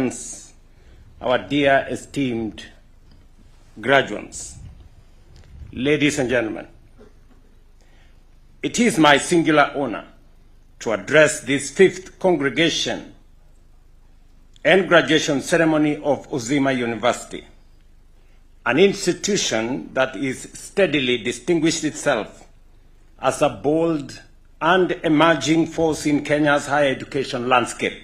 Kenyans, our dear esteemed graduates, ladies and gentlemen, it is my singular honor to address this fifth congregation and graduation ceremony of Uzima University, an institution that is steadily distinguished itself as a bold and emerging force in Kenya's higher education landscape,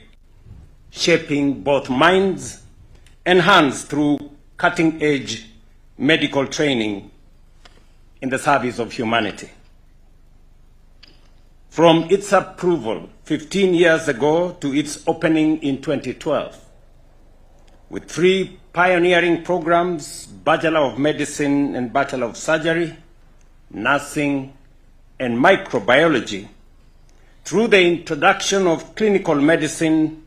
shaping both minds and hands through cutting-edge medical training in the service of humanity. From its approval 15 years ago to its opening in 2012, with 3 pioneering programs, Bachelor of Medicine and Bachelor of Surgery, Nursing, and Microbiology, through the introduction of clinical medicine,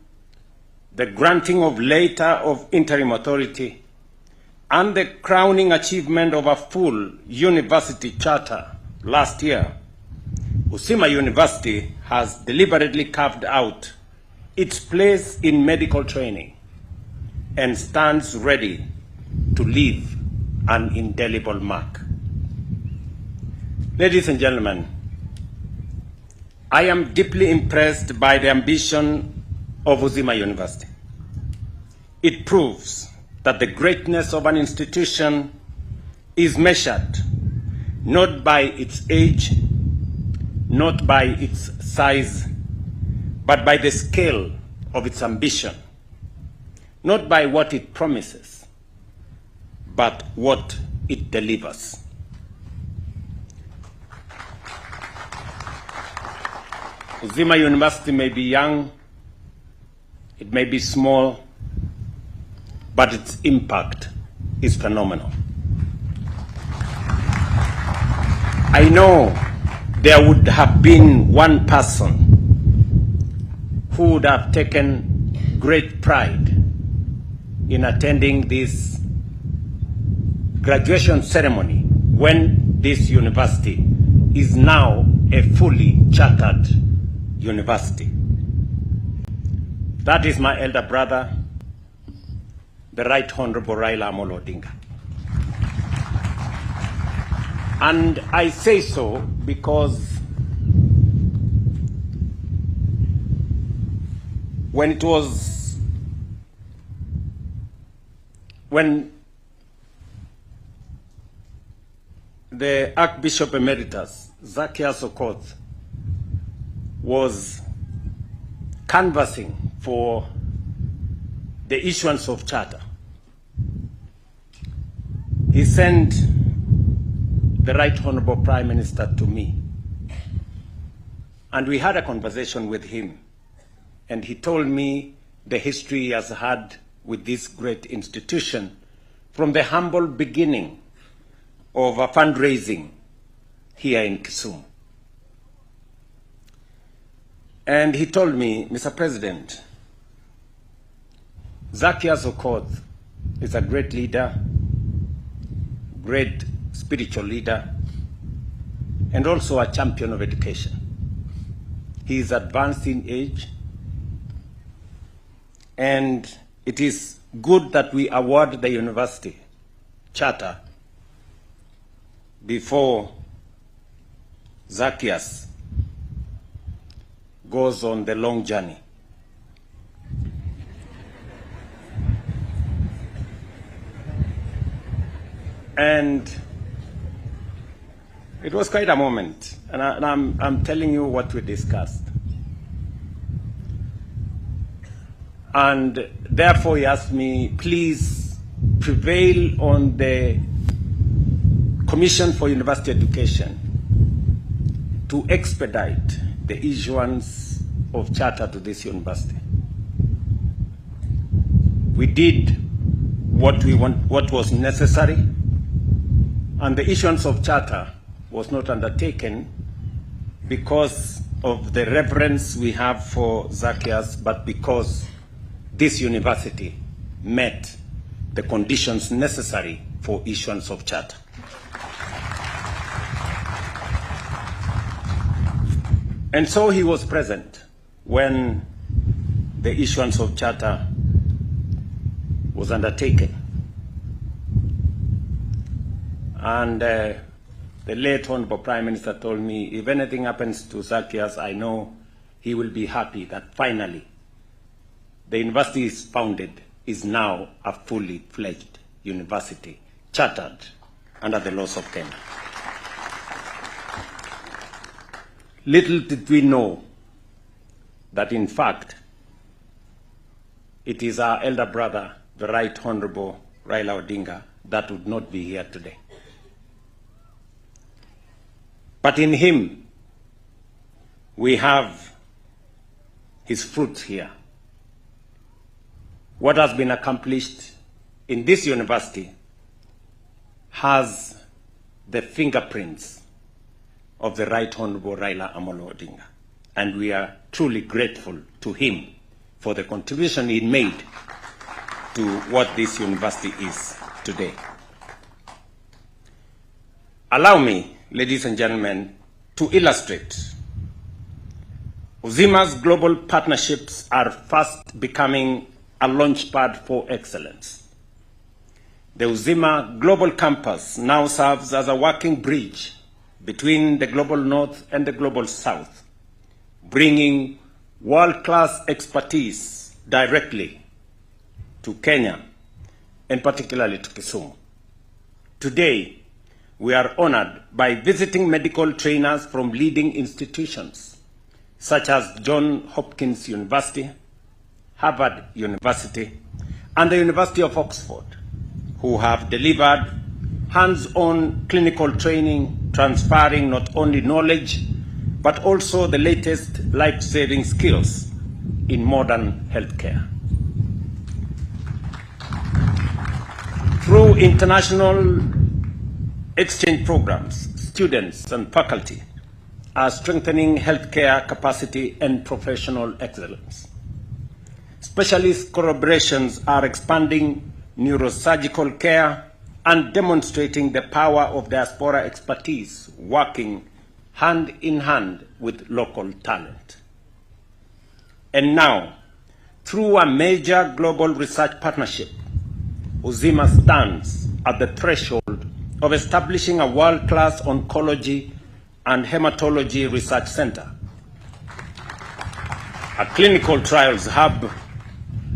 the granting of letter of interim authority, and the crowning achievement of a full university charter last year, Uzima University has deliberately carved out its place in medical training and stands ready to leave an indelible mark. Ladies and gentlemen, I am deeply impressed by the ambition of Uzima University. It proves that the greatness of an institution is measured not by its age, not by its size, but by the scale of its ambition, not by what it promises, but what it delivers. Uzima University may be young, it may be small, but its impact is phenomenal. I know there would have been one person who would have taken great pride in attending this graduation ceremony when this university is now a fully chartered university. That is my elder brother, the Right Honorable Raila Odinga. And I say so because when the Archbishop Emeritus, Zacchaeus Okoth, was canvassing for the issuance of charter, he sent the Right Honorable Prime Minister to me. And we had a conversation with him. And he told me the history he has had with this great institution from the humble beginning of a fundraising here in Kisumu. And he told me, Mr. President, Zacchaeus Okoth is a great leader, great spiritual leader, and also a champion of education. He is advanced in age, and it is good that we award the university charter before Zacchaeus goes on the long journey. And it was quite a moment, and I'm telling you what we discussed. And therefore he asked me, please prevail on the Commission for University Education to expedite the issuance of charter to this university. We did what was necessary, and the issuance of charter was not undertaken because of the reverence we have for Zacchaeus, but because this university met the conditions necessary for issuance of charter. And so he was present when the issuance of charter was undertaken. And the late Honorable Prime Minister told me, if anything happens to Zacchaeus, I know he will be happy that finally the university is founded, is now a fully fledged university, chartered under the laws of Kenya. Little did we know that, in fact, it is our elder brother, the Right Honorable Raila Odinga, that would not be here today. But in him, we have his fruits here. What has been accomplished in this university has the fingerprints of the Right Honorable Raila Amolo Odinga. And we are truly grateful to him for the contribution he made to what this university is today. Allow me, ladies and gentlemen, to illustrate. Uzima's global partnerships are fast becoming a launchpad for excellence. The Uzima Global Campus now serves as a working bridge between the global north and the global south, bringing world-class expertise directly to Kenya, and particularly to Kisumu. Today, we are honored by visiting medical trainers from leading institutions such as Johns Hopkins University, Harvard University, and the University of Oxford, who have delivered hands-on clinical training, transferring not only knowledge, but also the latest life-saving skills in modern healthcare. Through international exchange programs, students and faculty are strengthening healthcare capacity and professional excellence. Specialist collaborations are expanding neurosurgical care and demonstrating the power of diaspora expertise working hand in hand with local talent. And now, through a major global research partnership, Uzima stands at the threshold of establishing a world-class oncology and hematology research center, a clinical trials hub,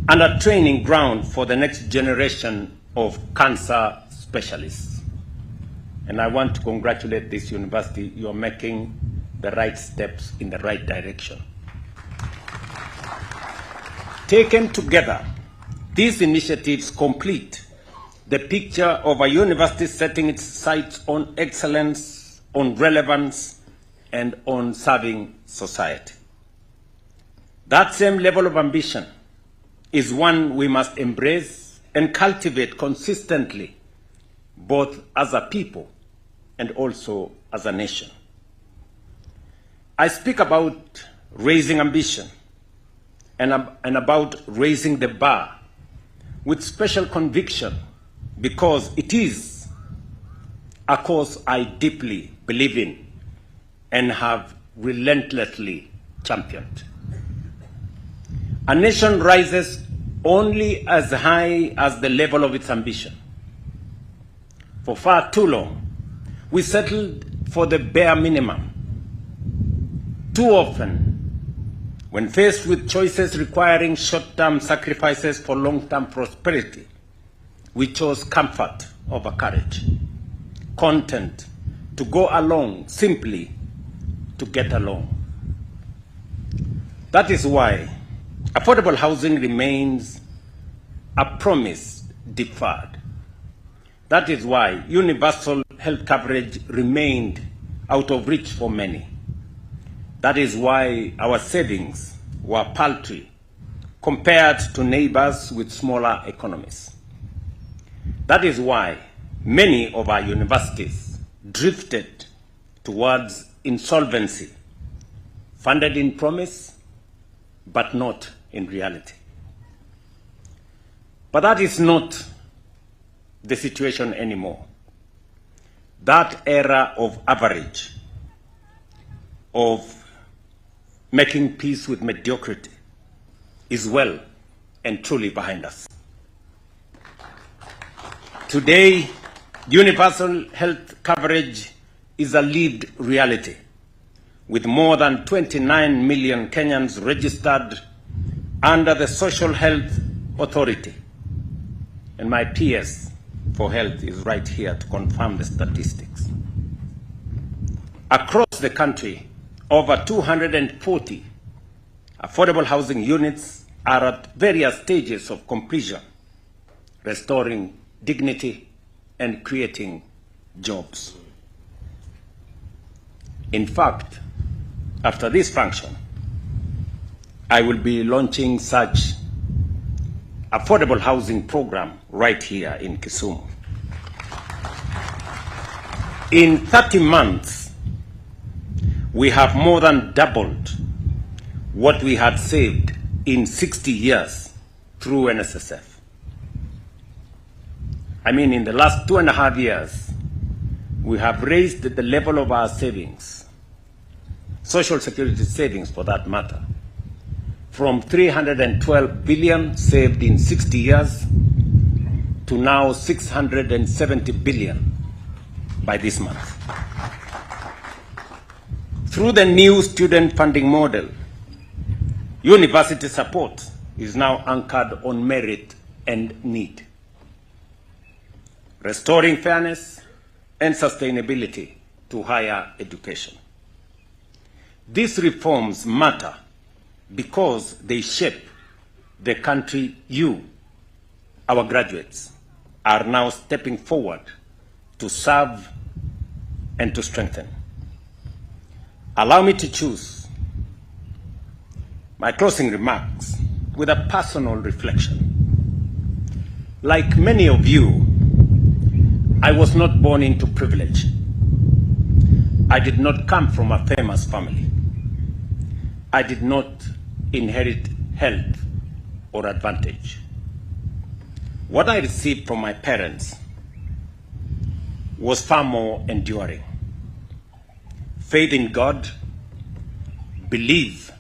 and a training ground for the next generation of cancer specialists. And I want to congratulate this university. You are making the right steps in the right direction. Taken together, these initiatives complete the picture of a university setting its sights on excellence, on relevance, and on serving society. That same level of ambition is one we must embrace and cultivate consistently, both as a people and also as a nation. I speak about raising ambition and about raising the bar with special conviction, because it is a cause I deeply believe in and have relentlessly championed. A nation rises only as high as the level of its ambition. For far too long, we settled for the bare minimum. Too often, when faced with choices requiring short-term sacrifices for long-term prosperity, we chose comfort over courage, content to go along simply to get along. That is why affordable housing remains a promise deferred. That is why universal health coverage remained out of reach for many. That is why our savings were paltry compared to neighbors with smaller economies. That is why many of our universities drifted towards insolvency, funded in promise, but not in reality. But that is not the situation anymore. That era of average, of making peace with mediocrity, is well and truly behind us. Today, universal health coverage is a lived reality, with more than 29 million Kenyans registered under the Social Health Authority. And my PS for Health is right here to confirm the statistics. Across the country, over 240 affordable housing units are at various stages of completion, restoring dignity and creating jobs. In fact, after this function, I will be launching such affordable housing program right here in Kisumu. In 30 months, we have more than doubled what we had saved in 60 years through NSSF. I mean, in the last 2.5 years, we have raised the level of our savings, Social Security savings for that matter, from 312 billion saved in 60 years to now 670 billion by this month. Through the new student funding model, university support is now anchored on merit and need, restoring fairness and sustainability to higher education. These reforms matter because they shape the country you, our graduates, are now stepping forward to serve and to strengthen. Allow me to choose my closing remarks with a personal reflection. Like many of you, I was not born into privilege. I did not come from a famous family. I did not inherit health or advantage. What I received from my parents was far more enduring. Faith in God, belief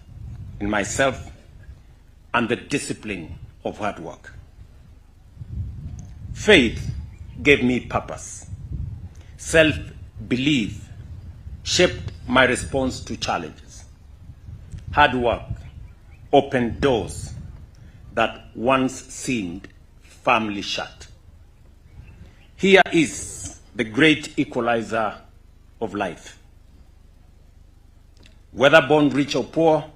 in myself, and the discipline of hard work. Faith gave me purpose. Self-belief shaped my response to challenges. Hard work opened doors that once seemed firmly shut. Here is the great equalizer of life. Whether born rich or poor,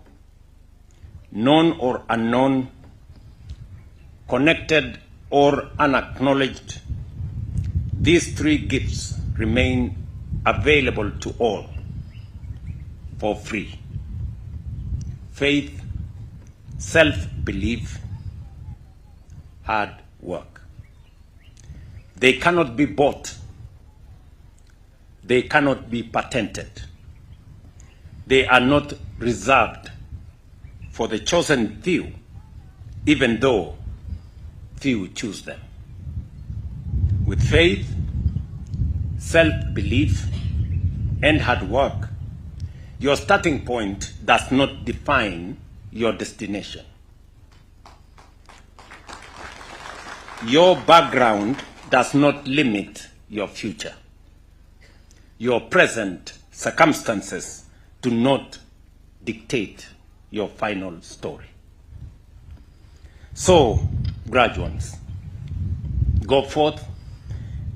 known or unknown, connected or unacknowledged, these three gifts remain available to all for free. Faith, self-belief, hard work. They cannot be bought. They cannot be patented. They are not reserved for the chosen few, even though few choose them. With faith, self-belief, and hard work, your starting point does not define your destination. Your background does not limit your future. Your present circumstances do not dictate your final story. So, graduates, go forth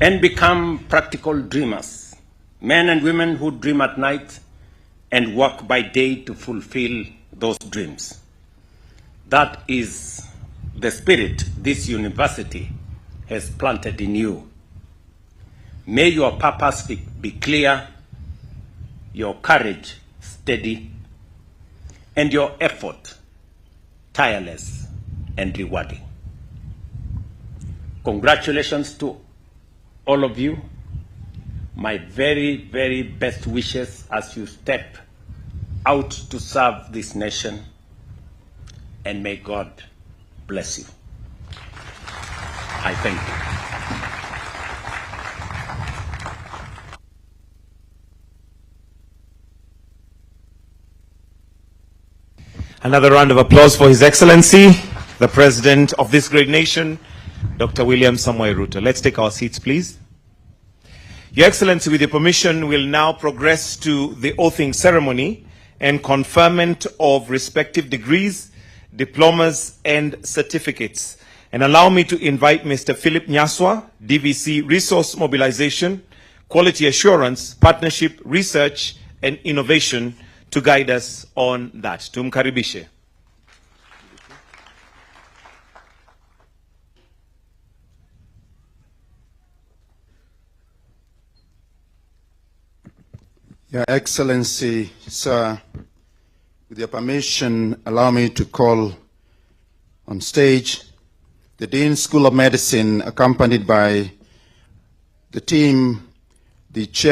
and become practical dreamers, men and women who dream at night and work by day to fulfill those dreams. That is the spirit this university has planted in you. May your purpose be clear, your courage steady, and your effort tireless and rewarding. Congratulations to all of you. My very, very best wishes as you step out to serve this nation, and may God bless you. I thank you. Another round of applause for His Excellency, the President of this great nation, Dr. William Samoei Ruto. Let's take our seats, please. Your Excellency, with your permission, we'll now progress to the oathing ceremony and conferment of respective degrees, diplomas, and certificates. And allow me to invite Mr. Philip Nyaswa, DVC Resource Mobilization, Quality Assurance, Partnership, Research, and Innovation to guide us on that. Tumkaribishe. Your Excellency, sir, with your permission, allow me to call on stage the Dean School of Medicine, accompanied by the team, the chair,